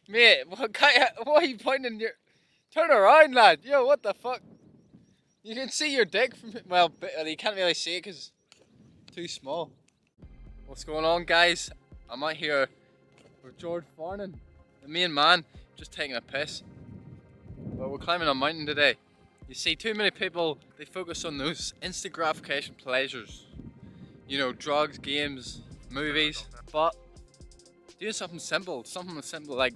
Mate, what are you pointing your... Turn around, lad. Yo, what the fuck? You can see your dick from... Well, you can't really see it because it's too small. What's going on, guys? I'm out here with George Farnan, the main man, just taking a piss. But we're climbing a mountain today. You see, too many people, they focus on those instant gratification pleasures. You know, drugs, games, movies. But doing something simple like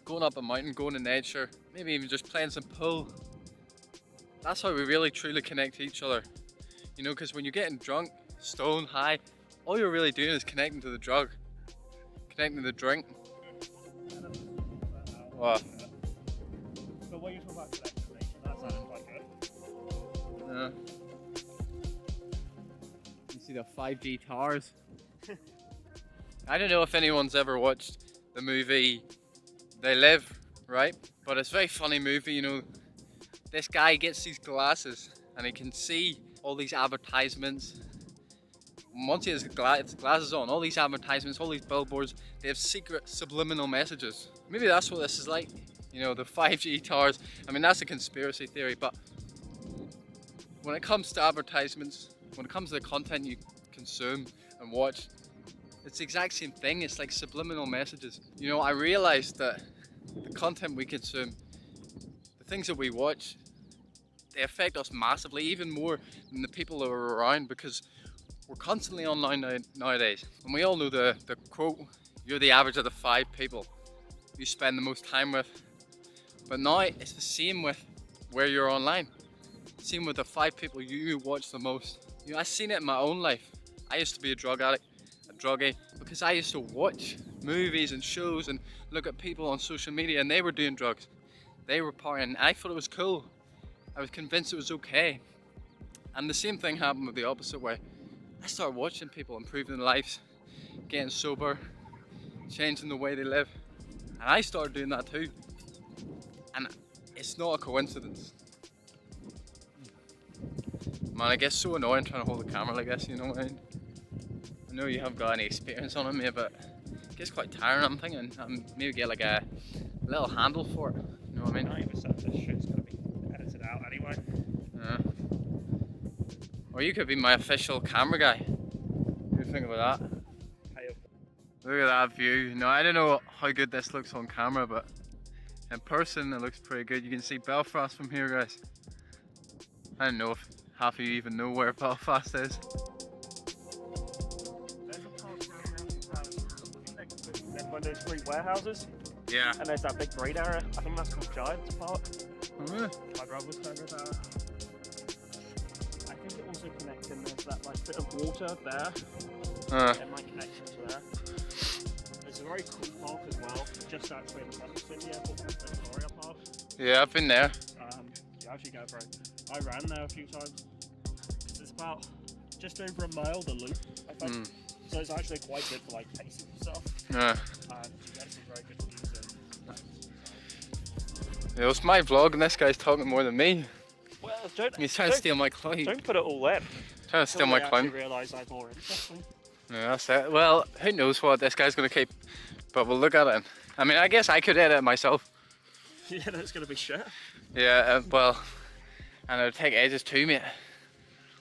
going up a mountain, going to nature, maybe even just playing some pool. That's how we really truly connect to each other. You know, because when you're getting drunk, stoned, high, all you're really doing is connecting to the drug, connecting to the drink. Wow. But what you talk about collectivization, that sounded quite good. Yeah. You see the 5G towers? I don't know if anyone's ever watched the movie They Live, right? But it's a very funny movie, you know. This guy gets these glasses and he can see all these advertisements. Once he has his glasses on, all these advertisements, all these billboards, they have secret subliminal messages. Maybe that's what this is like. You know, the 5G towers. I mean, that's a conspiracy theory, but when it comes to advertisements, when it comes to the content you consume and watch, it's the exact same thing. It's like subliminal messages. You know, I realized that the content we consume, the things that we watch, they affect us massively, even more than the people that are around, because we're constantly online nowadays. And we all know the quote, you're the average of the 5 people you spend the most time with. But now it's the same with where you're online. Same with the 5 people you watch the most. You know, I've seen it in my own life. I used to be a drug addict, a druggie, because I used to watch movies and shows and look at people on social media and they were doing drugs. They were partying. I thought it was cool. I was convinced it was okay. And the same thing happened with the opposite way. I started watching people improving their lives, getting sober, changing the way they live. And I started doing that too. And it's not a coincidence. Man, it gets so annoying trying to hold the camera like this, you know what I mean? I know you haven't got any experience on it, mate, but it gets quite tiring. I'm thinking maybe get like a little handle for it, you know what I mean? 90% of this shit's going to be edited out anyway. Yeah. Or you could be my official camera guy. What do you think about that? Hey, Look at that view. Now, I don't know how good this looks on camera, but in person it looks pretty good. You can see Belfast from here, guys. I don't know if half of you even know where Belfast is. there's a park down there that has, there's one of those three warehouses, Yeah. and there's that big green area. I think that's called Giants Park. Oh, really? My brother was telling me about it. I think it also connects in, there's that like bit of water there. It might connect into there. It's a very cool park as well, just actually in front of the city airport, Victoria Park. Yeah, I've been there. You actually go for it. I ran there a few times. It's about just over a mile, the loop, I think. So it's actually quite good for like pacing stuff. Yeah. And you get some very good views in. It was my vlog and this guy's talking more than me. Well, don't, He's trying to steal my climb. don't put it all in. Trying to steal my I actually climb. realise I'm more interesting. Yeah, that's it. Well, who knows what this guy's going to keep, but we'll look at it. I mean, I guess I could edit it myself. Yeah, that's going to be shit. Yeah, well, and it'll take ages too, mate.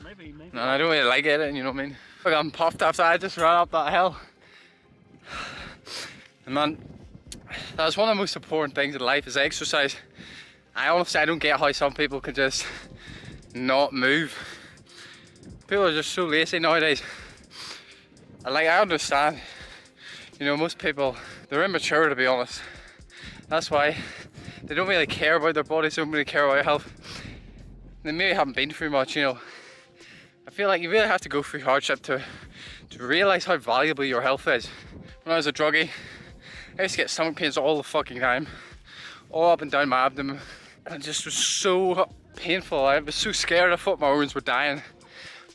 Maybe. No, I don't really like editing, you know what I mean? Look, I'm puffed after I just ran up that hill. And man, that's one of the most important things in life is exercise. I honestly, I don't get how some people can just not move. People are just so lazy nowadays. I understand, you know, most people, they're immature to be honest. That's why they don't really care about their bodies, don't really care about their health. They maybe haven't been through much, you know. I feel like you really have to go through hardship to realise how valuable your health is. When I was a druggie, I used to get stomach pains all the fucking time, all up and down my abdomen, and it just was so painful. I was so scared, I thought my organs were dying.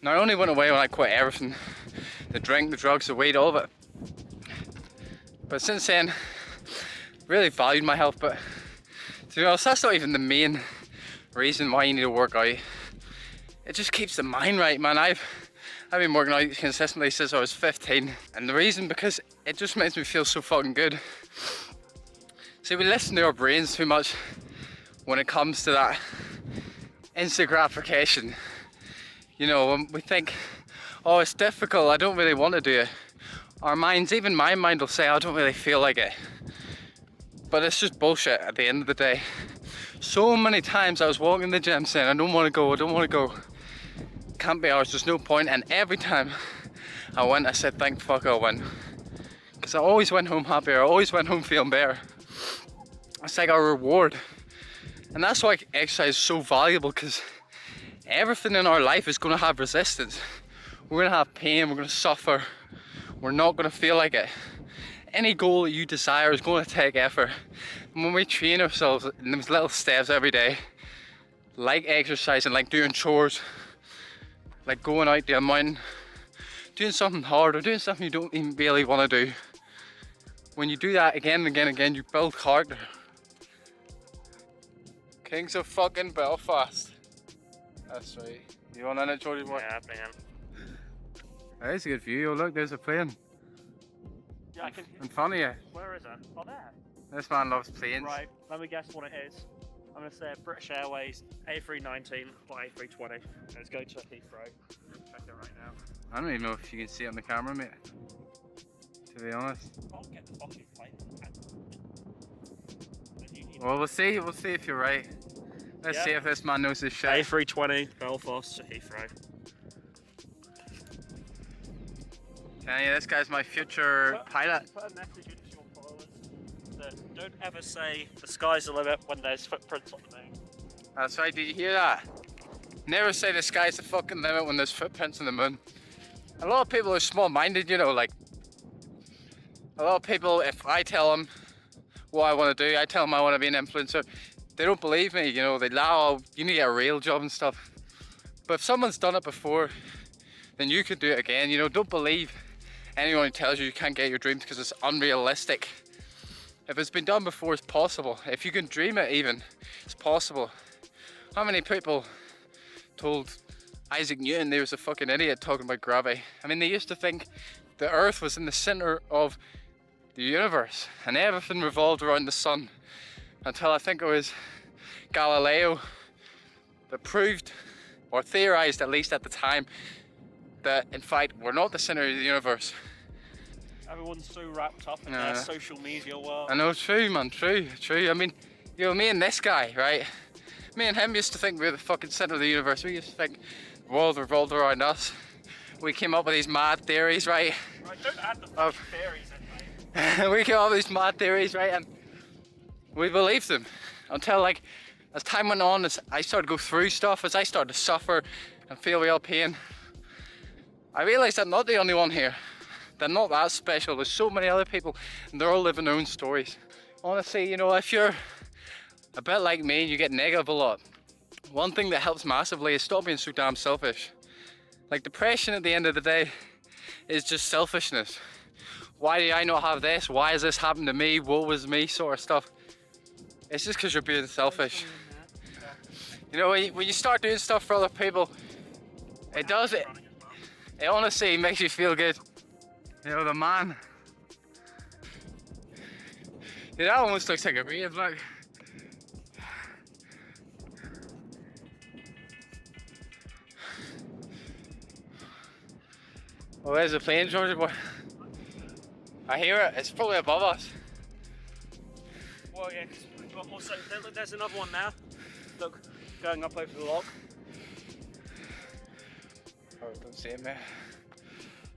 And I only went away when I quit everything. The drink, the drugs, the weed, all of it. But since then, really valued my health, but to be honest, that's not even the main reason why you need to work out. It just keeps the mind right, man. I've been working out consistently since I was 15, and the reason because it just makes me feel so fucking good. See, we listen to our brains too much when it comes to that instant gratification. You know, when we think, oh, it's difficult, I don't really want to do it. Our minds, even my mind will say, I don't really feel like it. But it's just bullshit at the end of the day. So many times I was walking in the gym saying, I don't want to go, I don't want to go. Can't be ours, there's no point. And every time I went, I said, thank fuck I went. Because I always went home happier, I always went home feeling better. It's like our reward. And that's why exercise is so valuable, because everything in our life is going to have resistance. We're going to have pain, we're going to suffer, we're not going to feel like it. Any goal that you desire is going to take effort. And when we train ourselves in those little steps every day, like exercising, like doing chores, like going out to a mountain, doing something hard or doing something you don't even really want to do, when you do that again and again and again, you build character. Kings of fucking Belfast. That's right. You on in it, Geordie boy? Yeah, man. There's a good view. Oh, look, there's a plane. Yeah, I can. In front of you. Where is it? Oh, there. This man loves planes. Right, let me guess what it is. I'm gonna say British Airways A319 or A320. Let's go to Heathrow. Check it right now. I don't even know if you can see it on the camera, mate. To be honest. I'll get the fucking plane. Well, we'll see if you're right. Let's see if this man knows his shit. A320 Belfast to Heathrow. Telling you, this guy's my future pilot. Put a message into your followers that don't ever say the sky's the limit when there's footprints on the moon. That's right, did you hear that? Never say the sky's the fucking limit when there's footprints on the moon. A lot of people are small-minded, you know, like, a lot of people, if I tell them what I want to do, I tell them I want to be an influencer, they don't believe me, you know, they lie, oh, you need to get a real job and stuff. But if someone's done it before, then you can do it again, you know, don't believe anyone who tells you can't get your dreams because it's unrealistic. If it's been done before, it's possible. If you can dream it even, it's possible. How many people told Isaac Newton they was a fucking idiot talking about gravity? I mean, they used to think the Earth was in the center of the universe and everything revolved around the sun, until I think it was Galileo that proved, or theorized at least at the time, that in fact we're not the center of the universe. Everyone's so wrapped up in their social media world. I know, true man, true. I mean, you know, me and this guy, right? Me and him used to think we were the fucking center of the universe. We used to think the world revolved around us. We came up with these mad theories, right? Right, don't add the fucking theories in, mate. We came up with these mad theories, right? And we believed them until, like, as time went on, as I started to go through stuff, as I started to suffer and feel real pain, I realised I'm not the only one here. They're not that special. There's so many other people and they're all living their own stories. Honestly, you know, if you're a bit like me and you get negative a lot, one thing that helps massively is stop being so damn selfish. Like, depression at the end of the day is just selfishness. Why do I not have this? Why has this happened to me? Woe is me sort of stuff. It's just because you're being selfish. You know, when you start doing stuff for other people, it does it. It honestly makes you feel good. You know, the man. Yeah, that almost looks like a rave, look. Oh, there's a plane, Georgie boy. I hear it, it's probably above us. Well, yeah, but also, there's another one now. Look, going up over the lock. Oh, don't see it, man.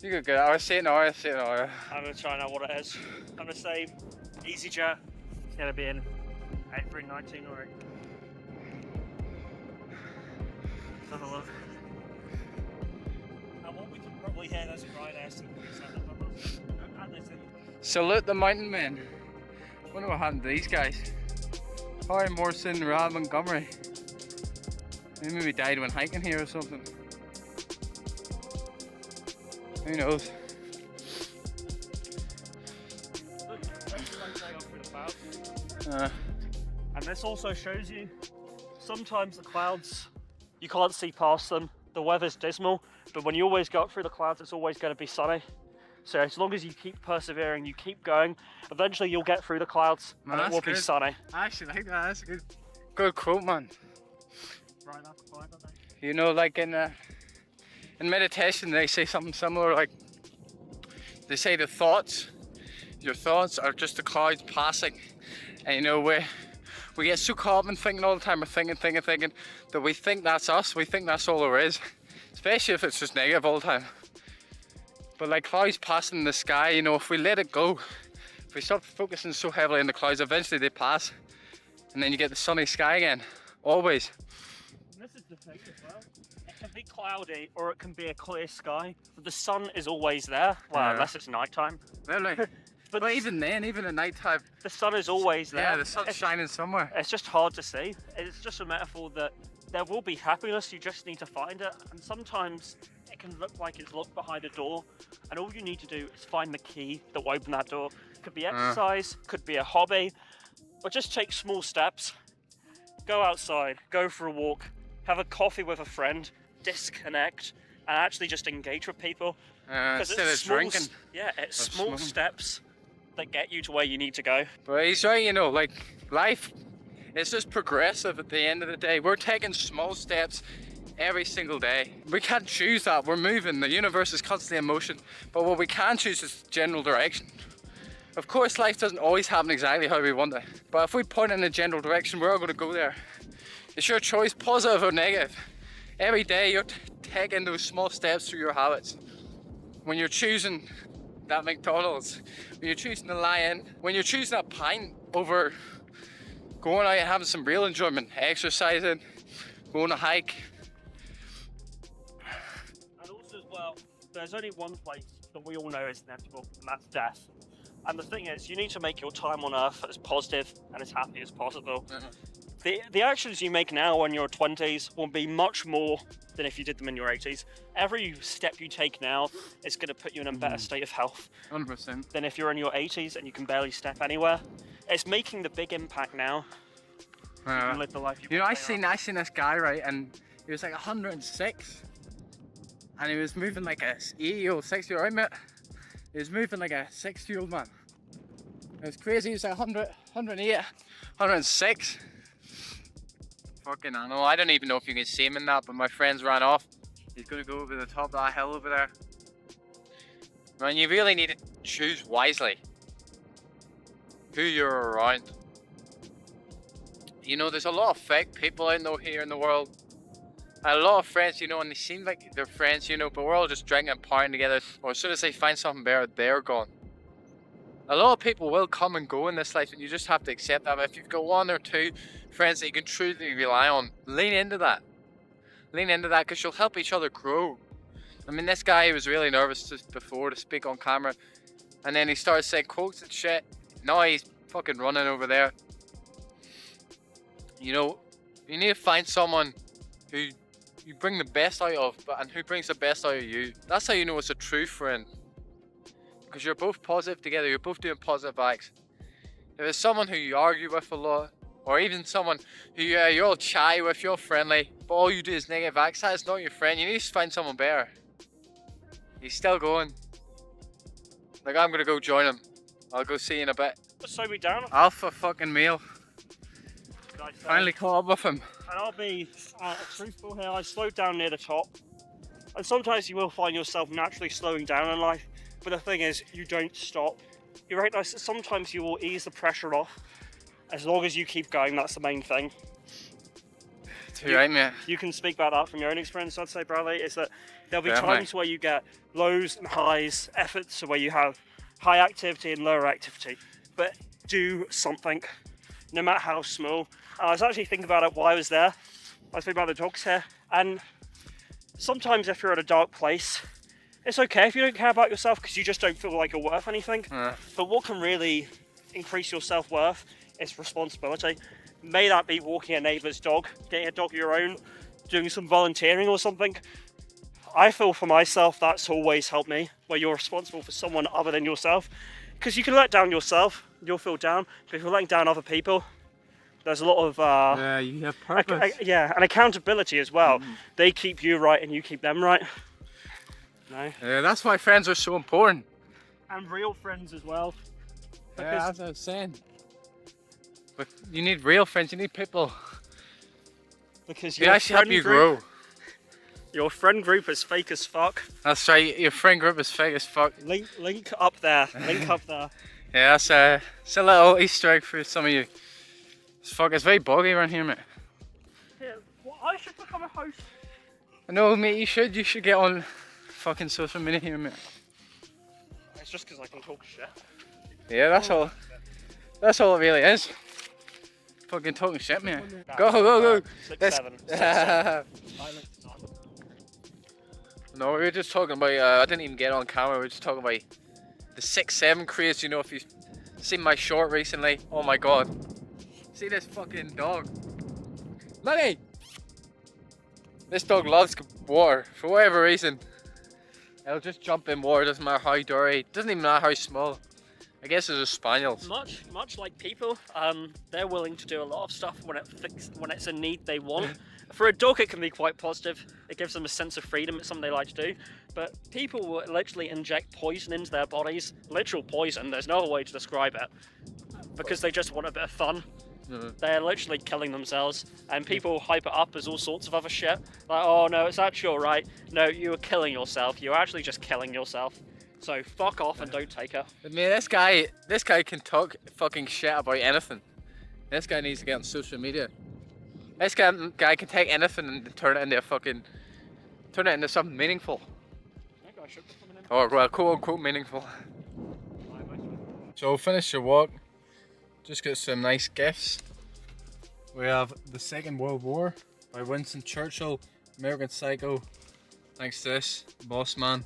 You could go, I see it now, I'm gonna try and know what it is. I'm gonna say EasyJet. It's gonna be in A319 or have a look. And what we can probably hear, there's a bright air signal. Salute the mountain men. Wonder what happened to these guys. Harry Morrison, Rad Montgomery. They maybe died when hiking here or something. Who knows? And this also shows you sometimes the clouds, you can't see past them. The weather's dismal, but when you always go up through the clouds, it's always going to be sunny. So as long as you keep persevering, you keep going, eventually you'll get through the clouds and it will be sunny. I actually like that. That's a good quote, man. Right, that's fine, I think. You know, like in meditation, they say something similar. Like they say your thoughts are just the clouds passing, and you know we get so caught up in thinking all the time. We're thinking that we think that's us. We think that's all there is, especially if it's just negative all the time. But like clouds passing in the sky, you know, if we let it go, if we stop focusing so heavily on the clouds, eventually they pass, and then you get the sunny sky again. Always. And this is the thing as well. It can be cloudy or it can be a clear sky, but the sun is always there. Well, unless it's nighttime. Really? But even then, even at night time, the sun is always there. Yeah, the sun's shining somewhere. It's just hard to see. It's just a metaphor that there will be happiness, you just need to find it. And sometimes it can look like it's locked behind a door, and all you need to do is find the key that will open that door. Could be exercise, could be a hobby, or just take small steps. Go outside, go for a walk, have a coffee with a friend, disconnect, and actually just engage with people. Instead of drinking. Yeah, it's small steps that get you to where you need to go. But he's right, you know, like life, it's just progressive at the end of the day. We're taking small steps every single day. We can't choose that. We're moving. The universe is constantly in motion. But what we can choose is general direction. Of course, life doesn't always happen exactly how we want it. But if we point in a general direction, we're all going to go there. It's your choice, positive or negative. Every day you're taking those small steps through your habits. When you're choosing that McDonald's, when you're choosing to lie in, when you're choosing a pint over going out and having some real enjoyment, exercising, going on a hike. And also as well, there's only one place that we all know is inevitable, and that's death. And the thing is, you need to make your time on Earth as positive and as happy as possible. The actions you make now in your 20s will be much more than if you did them in your 80s. Every step you take now is going to put you in a better state of health 100%. than if you're in your 80s and you can barely step anywhere. It's making the big impact now. You can live the life you want. I seen this guy, right, and he was like 106, and he was moving like a 80-year-old, 60-year-old, mate. He was moving like a 60-year-old man. It was crazy. He was like 100, 108, 106. Fucking, I know. I don't even know if you can see him in that, but my friends ran off. He's going to go over the top of that hill over there. Man, you really need to choose wisely who you're around. You know, there's a lot of fake people out there here in the world. A lot of friends, you know, and they seem like they're friends, you know, but we're all just drinking and partying together. Or as soon as they find something better, they're gone. A lot of people will come and go in this life, and you just have to accept that. But if you've got one or two friends that you can truly rely on, lean into that. Lean into that, because you'll help each other grow. I mean, this guy was really nervous just before to speak on camera, and then he started saying quotes and shit. Now he's fucking running over there. You know, you need to find someone who you bring the best out of, and who brings the best out of you. That's how you know it's a true friend. Because you're both positive together, you're both doing positive acts. If it's someone who you argue with a lot, or even someone who you're all shy with, you're friendly, but all you do is negative acts, that's not your friend. You need to find someone better. He's still going. Like, I'm gonna go join him. I'll go see you in a bit. Slow me down. Alpha fucking meal. Finally caught up with him. And I'll be truthful here, I slowed down near the top. And sometimes you will find yourself naturally slowing down in life, but the thing is, you don't stop. You recognise that sometimes you will ease the pressure off. As long as you keep going, that's the main thing. You're right, mate. You can speak about that from your own experience, I'd say, Bradley, is that there'll be times where you get lows and highs, efforts where you have high activity and lower activity. But do something, no matter how small. I was actually thinking about it while I was there. I was thinking about the dogs here, and sometimes if you're at a dark place, it's okay if you don't care about yourself because you just don't feel like you're worth anything. But what can really increase your self-worth is responsibility. May that be walking a neighbour's dog, getting a dog of your own, doing some volunteering or something. I feel for myself that's always helped me, where you're responsible for someone other than yourself. Because you can let down yourself, you'll feel down, but if you're letting down other people, there's a lot of you have purpose. And accountability as well. They keep you right and you keep them right. No. Yeah, that's why friends are so important. And real friends as well. Yeah, Because that's what I was saying. But you need real friends, you need people your actually help friend you group, grow. your friend group is fake as fuck. That's right, your friend group is fake as fuck. Link up there. Link up there. Yeah, it's a little Easter egg for some of you. It's very boggy around here, mate. Yeah, well, I should become a host. I know, mate, you should get on fucking social media here, mate. It's just because I can talk shit. Yeah, that's all it really is. Fucking talking shit, mate. Go. 6, 7. 6, 7. No, we were just talking about, I didn't even get on camera, we were just talking about the 6'7" craze. You know, if you've seen my short recently, oh my god. See this fucking dog. Money! This dog loves water, for whatever reason. It'll just jump in water, doesn't matter how dirty, doesn't even matter how small. I guess it's a spaniel. Much like people, they're willing to do a lot of stuff when it's a need they want. For a dog, it can be quite positive. It gives them a sense of freedom. It's something they like to do. But people will literally inject poison into their bodies, literal poison. There's no other way to describe it, because they just want a bit of fun. They're literally killing themselves, and people hype it up as all sorts of other shit. Like, oh no, it's actually alright. No, you were killing yourself. You're actually just killing yourself. So fuck off and don't take it. I mean, this guy can talk fucking shit about anything. This guy needs to get on social media. This guy can take anything and turn it into something meaningful. Or well, quote unquote meaningful. So finish your walk. Just got some nice gifts. We have The Second World War by Winston Churchill, American Psycho. Thanks to this, Boss Man.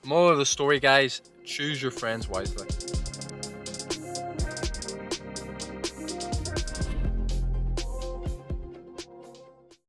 Moral of the story, guys, choose your friends wisely.